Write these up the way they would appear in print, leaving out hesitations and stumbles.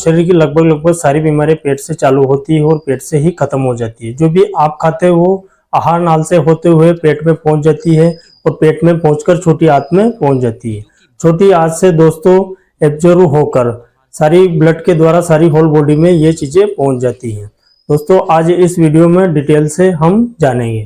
शरीर की लगभग सारी बीमारियां पेट से चालू होती है और पेट से ही खत्म हो जाती है। जो भी आप खाते हैं वो आहार नाल से होते हुए पेट में पहुंच जाती है और पेट में पहुंचकर छोटी आंत में पहुंच जाती है। छोटी आंत से दोस्तों एब्जॉर्ब होकर सारी ब्लड के द्वारा सारी होल बॉडी में ये चीजें पहुंच जाती हैं। दोस्तों आज इस वीडियो में डिटेल से हम जानेंगे।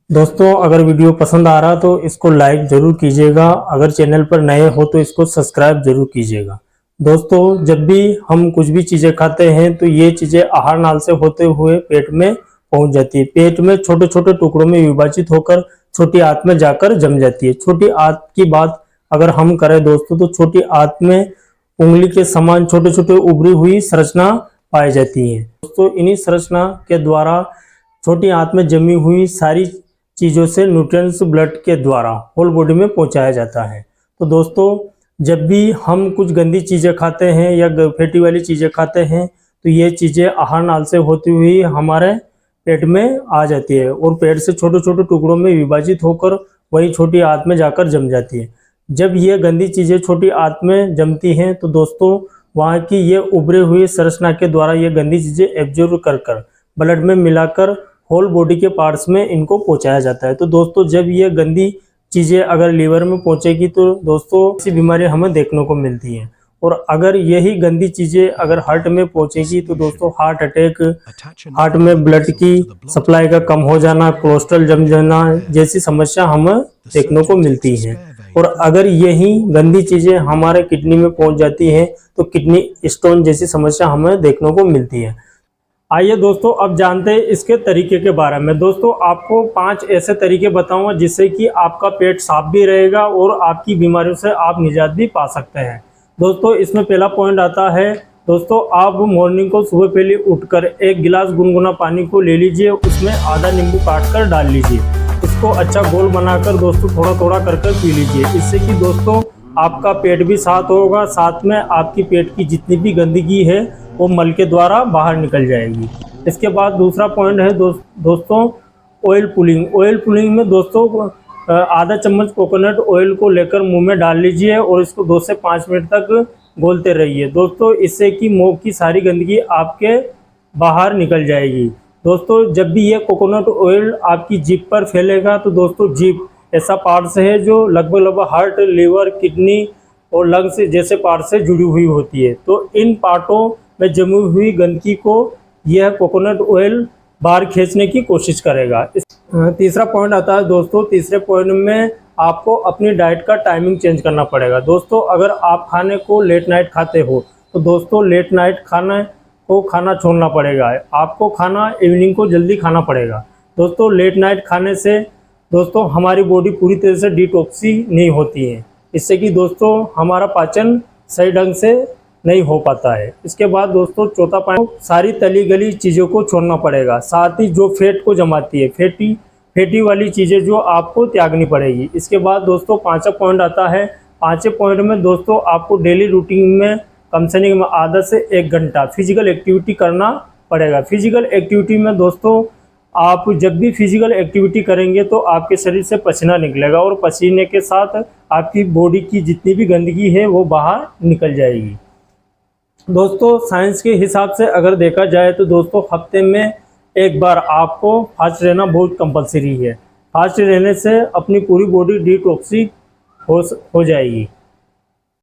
दोस्तों अगर वीडियो पसंद आ रहा तो इसको लाइक जरूर कीजिएगा। अगर चैनल पर नए हो तो इसको सब्सक्राइब जरूर कीजिएगा। दोस्तों जब भी हम कुछ भी चीजें खाते हैं तो ये चीजें आहार नाल से होते हुए पेट में पहुंच जाती है। पेट में छोटे छोटे टुकड़ों में विभाजित होकर छोटी आंत में जाकर जम जाती है। छोटी आंत की बात अगर हम करें दोस्तों तो छोटी आंत में उंगली के समान छोटे छोटे उभरी हुई संरचना पाई जाती है। दोस्तों इन्हीं संरचना के द्वारा छोटी आंत में जमी हुई सारी चीजों से न्यूट्रिएंट्स ब्लड के द्वारा होल बॉडी में पहुंचाया जाता है। तो दोस्तों जब भी हम कुछ गंदी चीजें खाते हैं या फैटी वाली चीजें खाते हैं तो ये चीजें आहार नाल से होती हुई हमारे पेट में आ जाती है और पेट से छोटे छोटे टुकड़ों में विभाजित होकर वही छोटी आंत में जाकर जम जाती है। जब ये गंदी चीजें छोटी आंत में जमती हैं तो दोस्तों वहाँ की ये उभरे हुई संरचना के द्वारा ये गंदी चीजें एब्जॉर्ब कर ब्लड में मिलाकर होल बॉडी के पार्ट्स में इनको पहुंचाया जाता है। तो दोस्तों जब ये गंदी चीजें अगर लीवर में पहुंचेगी तो दोस्तों ऐसी बीमारियां हमें देखने को मिलती हैं। और अगर यही गंदी चीजें अगर हार्ट में पहुंचेगी तो दोस्तों हार्ट अटैक, हार्ट में ब्लड की सप्लाई का कम हो जाना, कोलेस्ट्रॉल जम जाना जैसी समस्या हमें देखने को मिलती है। और अगर यही गंदी चीजें हमारे किडनी में पहुंच जाती हैं तो किडनी स्टोन जैसी समस्या हमें देखने को मिलती है। आइए दोस्तों अब जानते हैं इसके तरीके के बारे में। दोस्तों आपको 5 ऐसे तरीके बताऊंगा जिससे कि आपका पेट साफ भी रहेगा और आपकी बीमारियों से आप निजात भी पा सकते हैं। दोस्तों इसमें पहला पॉइंट आता है दोस्तों आप मॉर्निंग को सुबह पहले उठकर 1 गिलास गुनगुना पानी को ले लीजिए, उसमें आधा नींबू काट कर डाल लीजिए। इसको अच्छा घोल बनाकर दोस्तों थोड़ा थोड़ा कर पी लीजिए। इससे कि दोस्तों आपका पेट भी साफ होगा, साथ में आपकी पेट की जितनी भी गंदगी है वो मल के द्वारा बाहर निकल जाएगी। इसके बाद दूसरा पॉइंट है दोस्तों ऑयल पुलिंग। ऑयल पुलिंग में दोस्तों आधा चम्मच कोकोनट ऑयल को लेकर मुंह में डाल लीजिए और इसको 2 से 5 मिनट तक घोलते रहिए दोस्तों। इससे कि मुंह की सारी गंदगी आपके बाहर निकल जाएगी। दोस्तों जब भी ये कोकोनट ऑयल आपकी जीभ पर फैलेगा तो दोस्तों जीभ ऐसा पार्ट्स है जो लगभग हार्ट, लीवर, किडनी और लंग्स जैसे पार्ट से जुड़ी हुई होती है। तो इन पार्टों में जमी हुई गंदगी को यह कोकोनट ऑयल बाहर खींचने की कोशिश करेगा। तीसरा पॉइंट आता है दोस्तों, तीसरे पॉइंट में आपको अपनी डाइट का टाइमिंग चेंज करना पड़ेगा। दोस्तों अगर आप खाने को लेट नाइट खाते हो तो दोस्तों लेट नाइट खाना छोड़ना पड़ेगा। आपको खाना इवनिंग को जल्दी खाना पड़ेगा। दोस्तों लेट नाइट खाने से दोस्तों हमारी बॉडी पूरी तरह से डिटॉक्सी नहीं होती है, इससे कि दोस्तों हमारा पाचन सही ढंग से नहीं हो पाता है। इसके बाद दोस्तों चौथा पॉइंट, सारी तली गली चीज़ों को छोड़ना पड़ेगा, साथ ही जो फैट को जमाती है फैटी वाली चीज़ें जो आपको त्यागनी पड़ेगी। इसके बाद दोस्तों 5वां पॉइंट आता है। 5वें पॉइंट में दोस्तों आपको डेली रूटीन में कम से कम आधा से 1 घंटा फिजिकल एक्टिविटी करना पड़ेगा। फिजिकल एक्टिविटी में दोस्तों आप जब भी फिजिकल एक्टिविटी करेंगे तो आपके शरीर से पसीना निकलेगा और पसीने के साथ आपकी बॉडी की जितनी भी गंदगी है वो बाहर निकल जाएगी। दोस्तों साइंस के हिसाब से अगर देखा जाए तो दोस्तों हफ्ते में 1 बार आपको फास्ट रहना बहुत कंपलसरी है। फास्ट रहने से अपनी पूरी बॉडी डिटॉक्सिक हो जाएगी।